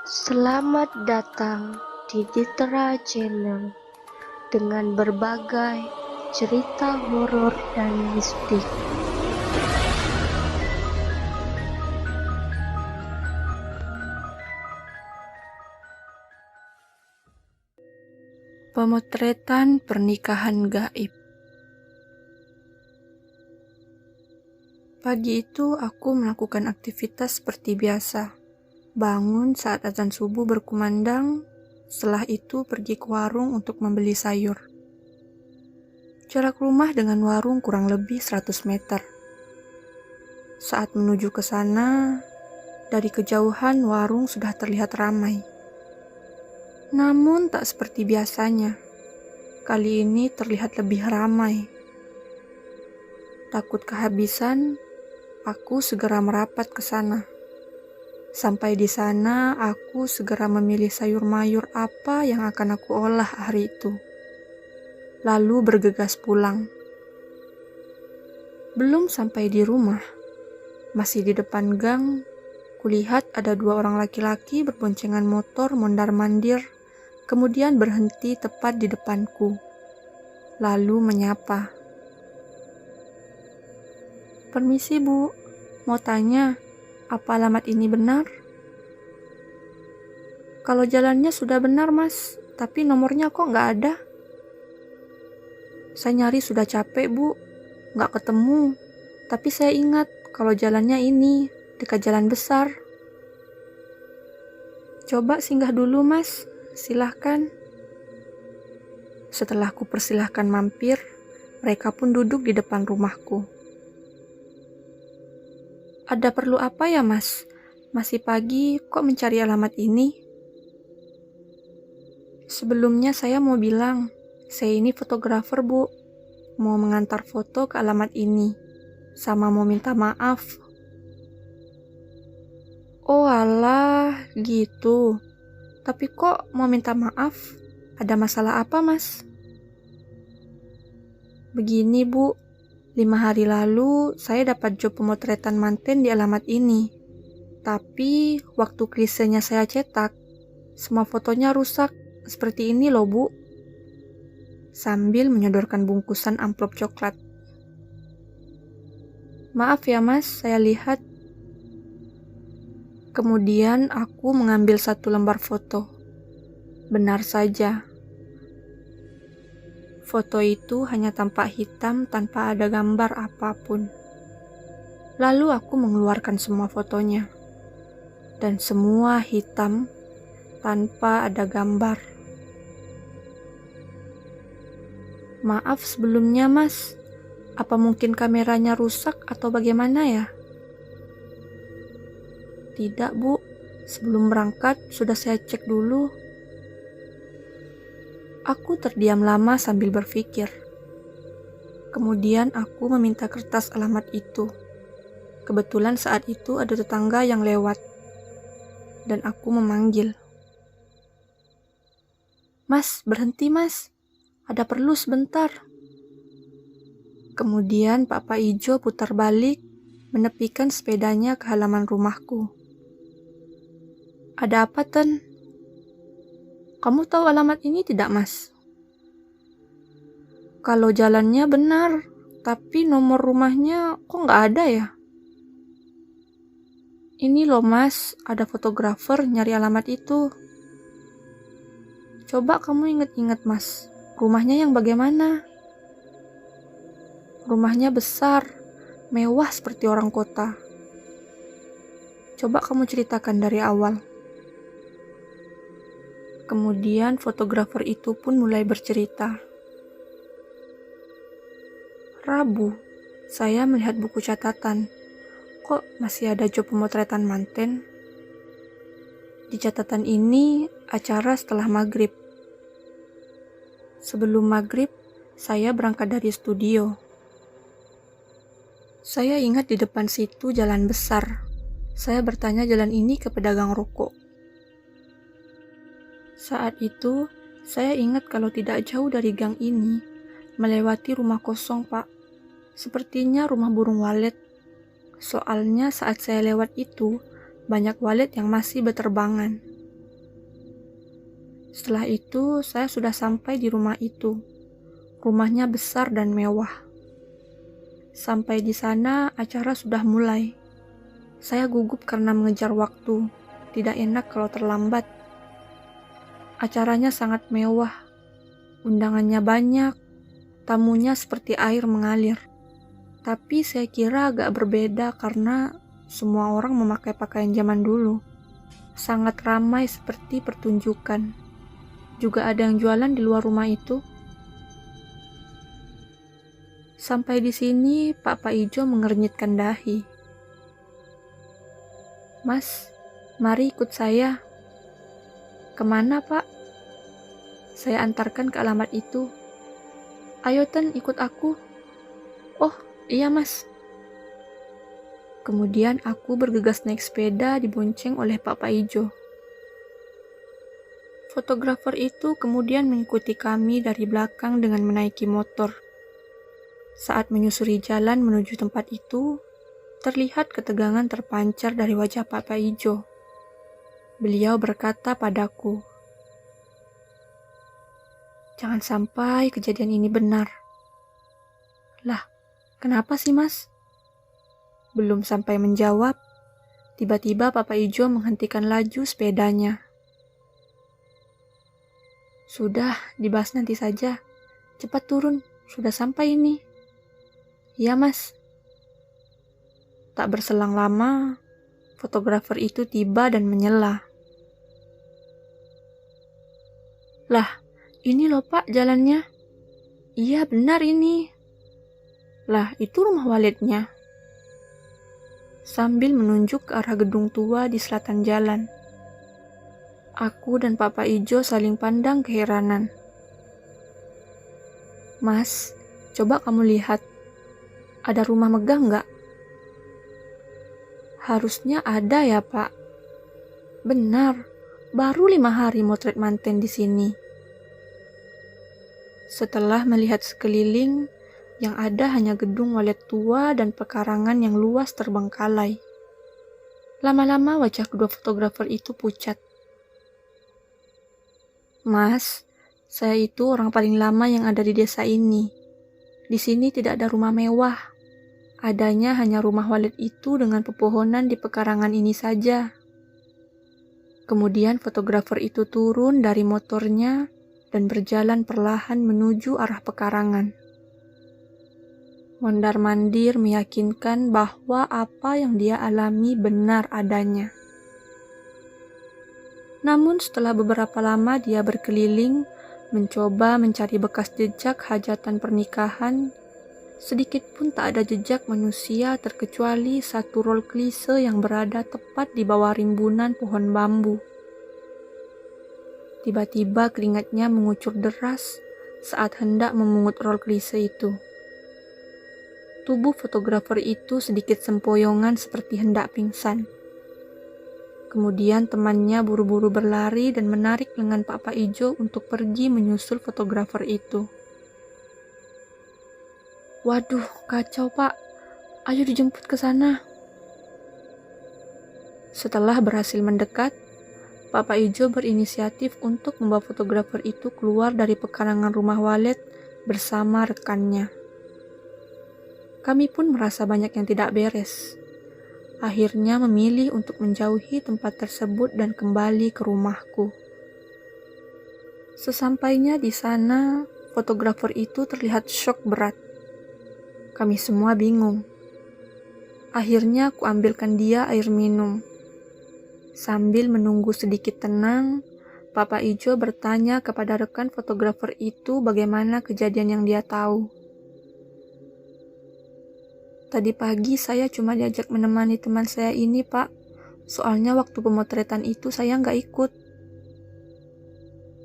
Selamat datang di Ditra Channel dengan berbagai cerita horor dan mistik. Pemotretan pernikahan gaib. Pagi itu aku melakukan aktivitas seperti biasa. Bangun saat azan subuh berkumandang, setelah itu pergi ke warung untuk membeli sayur. Jarak rumah dengan warung kurang lebih 100 meter. Saat menuju ke sana, dari kejauhan warung sudah terlihat ramai. Namun tak seperti biasanya. Kali ini terlihat lebih ramai. Takut kehabisan, aku segera merapat ke sana. Sampai di sana, aku segera memilih sayur mayur apa yang akan aku olah hari itu. Lalu bergegas pulang. Belum sampai di rumah, masih di depan gang, kulihat ada 2 orang laki-laki berboncengan motor mondar-mandir, kemudian berhenti tepat di depanku. Lalu menyapa. "Permisi Bu, mau tanya, apa alamat ini benar?" "Kalau jalannya sudah benar Mas, tapi nomornya kok nggak ada?" "Saya nyari sudah capek Bu, nggak ketemu, tapi saya ingat kalau jalannya ini, dekat jalan besar." "Coba singgah dulu Mas, silahkan." Setelah ku persilahkan mampir, mereka pun duduk di depan rumahku. "Ada perlu apa ya Mas? Masih pagi kok mencari alamat ini?" "Sebelumnya saya mau bilang, saya ini fotografer Bu. Mau mengantar foto ke alamat ini, sama mau minta maaf." "Oh alah, gitu. Tapi kok mau minta maaf? Ada masalah apa Mas?" "Begini Bu, 5 hari lalu saya dapat job pemotretan manten di alamat ini. Tapi waktu klisenya saya cetak, semua fotonya rusak seperti ini loh Bu." Sambil menyodorkan bungkusan amplop coklat. "Maaf ya Mas, saya lihat." Kemudian aku mengambil 1 lembar foto. Benar saja. Foto itu hanya tampak hitam tanpa ada gambar apapun. Lalu aku mengeluarkan semua fotonya. Dan semua hitam tanpa ada gambar. "Maaf sebelumnya Mas, apa mungkin kameranya rusak atau bagaimana ya?" "Tidak Bu, sebelum berangkat sudah saya cek dulu." Aku terdiam lama sambil berpikir. Kemudian aku meminta kertas alamat itu. Kebetulan saat itu ada tetangga yang lewat. Dan aku memanggil. "Mas, berhenti Mas. Ada perlu sebentar." Kemudian Pak Ijo putar balik, menepikan sepedanya ke halaman rumahku. "Ada apa, Ten? Kamu tahu alamat ini tidak, Mas?" "Kalau jalannya benar, tapi nomor rumahnya kok nggak ada ya?" "Ini loh Mas, ada fotografer nyari alamat itu." "Coba kamu ingat-ingat Mas, rumahnya yang bagaimana?" "Rumahnya besar, mewah seperti orang kota." "Coba kamu ceritakan dari awal." Kemudian fotografer itu pun mulai bercerita. "Rabu, saya melihat buku catatan. Kok masih ada job pemotretan manten? Di catatan ini acara setelah maghrib. Sebelum maghrib, saya berangkat dari studio. Saya ingat di depan situ jalan besar. Saya bertanya jalan ini ke pedagang rokok. Saat itu, saya ingat kalau tidak jauh dari gang ini, melewati rumah kosong, Pak. Sepertinya rumah burung walet. Soalnya saat saya lewat itu, banyak walet yang masih berterbangan. Setelah itu, saya sudah sampai di rumah itu. Rumahnya besar dan mewah. Sampai di sana, acara sudah mulai. Saya gugup karena mengejar waktu. Tidak enak kalau terlambat. Acaranya sangat mewah. Undangannya banyak. Tamunya seperti air mengalir. Tapi saya kira agak berbeda karena semua orang memakai pakaian zaman dulu. Sangat ramai seperti pertunjukan. Juga ada yang jualan di luar rumah itu. Sampai di sini, Pak Ijo mengernyitkan dahi. Mas, mari ikut saya. Kemana, Pak? Saya antarkan ke alamat itu. Ayo, Ten, ikut aku. Oh, iya, Mas. Kemudian aku bergegas naik sepeda dibonceng oleh Pak Ijo. Fotografer itu kemudian mengikuti kami dari belakang dengan menaiki motor. Saat menyusuri jalan menuju tempat itu, terlihat ketegangan terpancar dari wajah Pak Ijo. Beliau berkata padaku, "Jangan sampai kejadian ini benar." Lah, kenapa sih, Mas? Belum sampai menjawab, tiba-tiba Pak Ijo menghentikan laju sepedanya. Sudah, dibahas nanti saja. Cepat turun, sudah sampai ini. Iya, Mas. Tak berselang lama, fotografer itu tiba dan menyela. Lah, ini loh Pak jalannya. Iya, benar ini. Lah, itu rumah Walidnya. Sambil menunjuk ke arah gedung tua di selatan jalan. Aku dan Papa Ijo saling pandang keheranan. Mas, coba kamu lihat. Ada rumah megah nggak? Harusnya ada ya, Pak. Benar, baru 5 hari motret manten di sini. Setelah melihat sekeliling, yang ada hanya gedung walet tua dan pekarangan yang luas terbengkalai. Lama-lama wajah kedua fotografer itu pucat. Mas, saya itu orang paling lama yang ada di desa ini. Di sini tidak ada rumah mewah. Adanya hanya rumah walet itu dengan pepohonan di pekarangan ini saja. Kemudian fotografer itu turun dari motornya dan berjalan perlahan menuju arah pekarangan. Mondar-mandir meyakinkan bahwa apa yang dia alami benar adanya. Namun setelah beberapa lama dia berkeliling, mencoba mencari bekas jejak hajatan pernikahan, sedikit pun tak ada jejak manusia terkecuali satu rol klise yang berada tepat di bawah rimbunan pohon bambu. Tiba-tiba keringatnya mengucur deras saat hendak memungut rol klise itu. Tubuh fotografer itu sedikit sempoyongan seperti hendak pingsan. Kemudian temannya buru-buru berlari dan menarik lengan Pak Ijo untuk pergi menyusul fotografer itu. Waduh, kacau Pak. Ayo dijemput ke sana. Setelah berhasil mendekat, Pak Ijo berinisiatif untuk membawa fotografer itu keluar dari pekarangan rumah walet bersama rekannya. Kami pun merasa banyak yang tidak beres. Akhirnya memilih untuk menjauhi tempat tersebut dan kembali ke rumahku. Sesampainya di sana, fotografer itu terlihat syok berat. Kami semua bingung. Akhirnya aku ambilkan dia air minum. Sambil menunggu sedikit tenang, Papa Ijo bertanya kepada rekan fotografer itu bagaimana kejadian yang dia tahu. Tadi pagi saya cuma diajak menemani teman saya ini, Pak. Soalnya waktu pemotretan itu saya nggak ikut.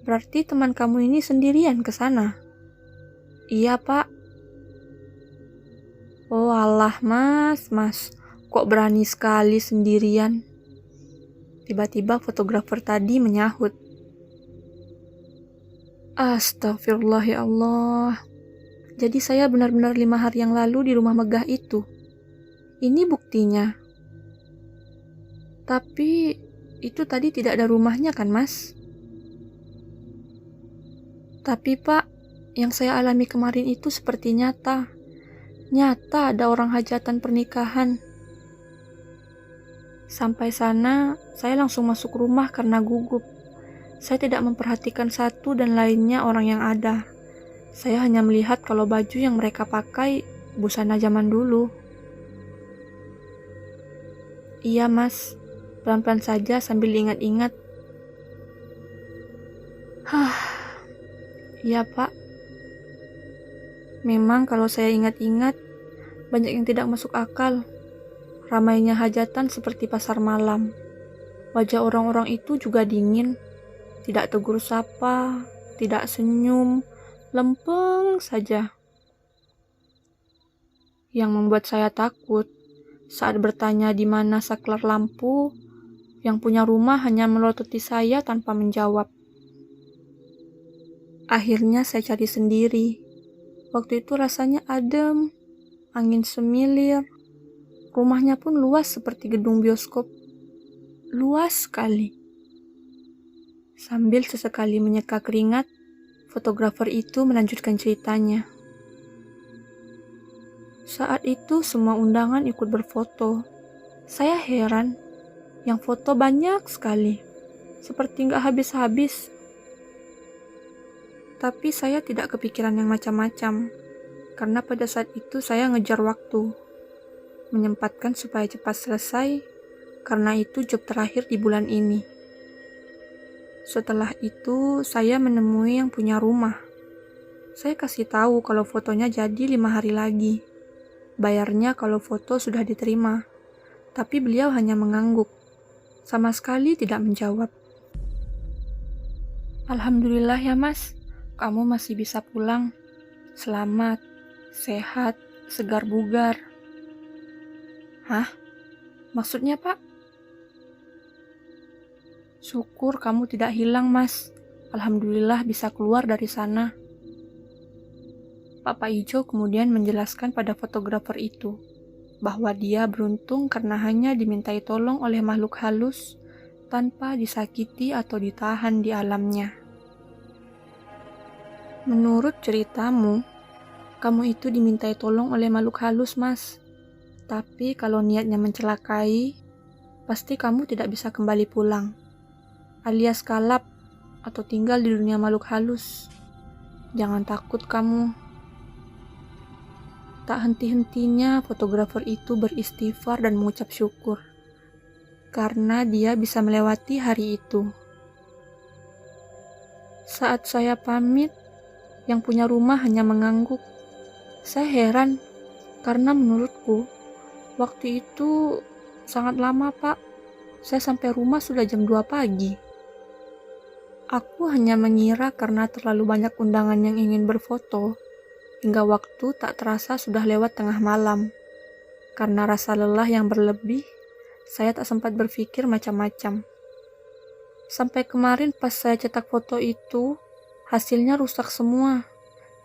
Berarti teman kamu ini sendirian ke sana? Iya, Pak. Oh alah, Mas. Kok berani sekali sendirian? Tiba-tiba fotografer tadi menyahut. Astagfirullah ya Allah. Jadi saya benar-benar 5 hari yang lalu di rumah megah itu. Ini buktinya. Tapi itu tadi tidak ada rumahnya kan, Mas? Tapi Pak, yang saya alami kemarin itu seperti nyata. Nyata ada orang hajatan pernikahan. Sampai sana, saya langsung masuk rumah karena gugup. Saya tidak memperhatikan satu dan lainnya orang yang ada. Saya hanya melihat kalau baju yang mereka pakai busana zaman dulu. Iya Mas, pelan-pelan saja sambil ingat-ingat. Iya Pak. Memang kalau saya ingat-ingat, banyak yang tidak masuk akal. Ramainya hajatan seperti pasar malam. Wajah orang-orang itu juga dingin. Tidak tegur sapa, tidak senyum, lempeng saja. Yang membuat saya takut, saat bertanya di mana saklar lampu, yang punya rumah hanya melototi saya tanpa menjawab. Akhirnya saya cari sendiri. Waktu itu rasanya adem, angin semilir. Rumahnya pun luas seperti gedung bioskop. Luas sekali. Sambil sesekali menyeka keringat, fotografer itu melanjutkan ceritanya. Saat itu semua undangan ikut berfoto. Saya heran, yang foto banyak sekali. Seperti nggak habis-habis. Tapi saya tidak kepikiran yang macam-macam, karena pada saat itu saya ngejar waktu, menyempatkan supaya cepat selesai, karena itu job terakhir di bulan ini. Setelah itu, saya menemui yang punya rumah. Saya kasih tahu kalau fotonya jadi 5 hari lagi. Bayarnya kalau foto sudah diterima, tapi beliau hanya mengangguk, sama sekali tidak menjawab. Alhamdulillah ya Mas, kamu masih bisa pulang. Selamat, sehat, segar bugar. Hah? Maksudnya Pak? Syukur kamu tidak hilang Mas. Alhamdulillah bisa keluar dari sana. Pak Ijo kemudian menjelaskan pada fotografer itu bahwa dia beruntung karena hanya dimintai tolong oleh makhluk halus tanpa disakiti atau ditahan di alamnya. Menurut ceritamu, kamu itu dimintai tolong oleh makhluk halus, Mas. Tapi kalau niatnya mencelakai, pasti kamu tidak bisa kembali pulang, alias kalap atau tinggal di dunia makhluk halus. Jangan takut kamu. Tak henti-hentinya fotografer itu beristighfar dan mengucap syukur, karena dia bisa melewati hari itu. Saat saya pamit, yang punya rumah hanya mengangguk. Saya heran, karena menurutku, waktu itu sangat lama Pak. Saya sampai rumah sudah jam 2 pagi. Aku hanya mengira karena terlalu banyak undangan yang ingin berfoto, hingga waktu tak terasa sudah lewat tengah malam. Karena rasa lelah yang berlebih, saya tak sempat berpikir macam-macam. Sampai kemarin pas saya cetak foto itu, hasilnya rusak semua.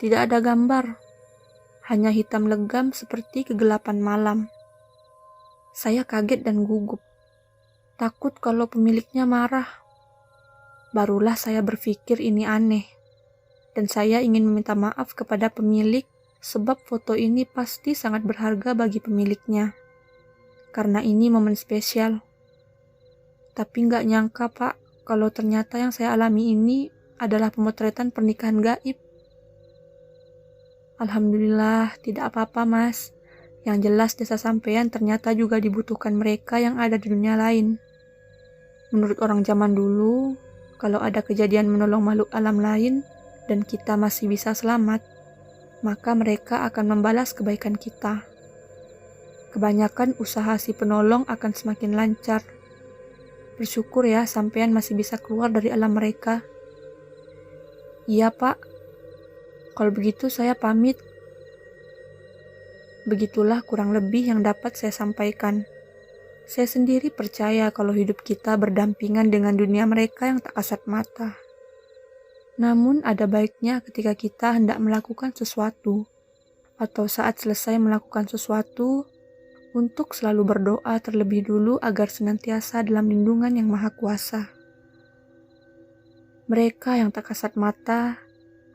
Tidak ada gambar. Hanya hitam legam seperti kegelapan malam. Saya kaget dan gugup. Takut kalau pemiliknya marah. Barulah saya berpikir ini aneh. Dan saya ingin meminta maaf kepada pemilik sebab foto ini pasti sangat berharga bagi pemiliknya. Karena ini momen spesial. Tapi nggak nyangka Pak, kalau ternyata yang saya alami ini adalah pemotretan pernikahan gaib. Alhamdulillah, tidak apa-apa Mas. Yang jelas desa sampean ternyata juga dibutuhkan mereka yang ada di dunia lain. Menurut orang zaman dulu, kalau ada kejadian menolong makhluk alam lain dan kita masih bisa selamat, maka mereka akan membalas kebaikan kita. Kebanyakan usaha si penolong akan semakin lancar. Bersyukur ya sampean masih bisa keluar dari alam mereka. Iya Pak, kalau begitu saya pamit. Begitulah kurang lebih yang dapat saya sampaikan. Saya sendiri percaya kalau hidup kita berdampingan dengan dunia mereka yang tak kasat mata. Namun ada baiknya ketika kita hendak melakukan sesuatu, atau saat selesai melakukan sesuatu, untuk selalu berdoa terlebih dulu agar senantiasa dalam lindungan yang Maha Kuasa. Mereka yang tak kasat mata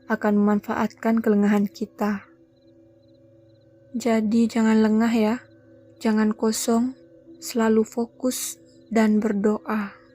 akan memanfaatkan kelengahan kita. Jadi jangan lengah ya, jangan kosong, selalu fokus dan berdoa.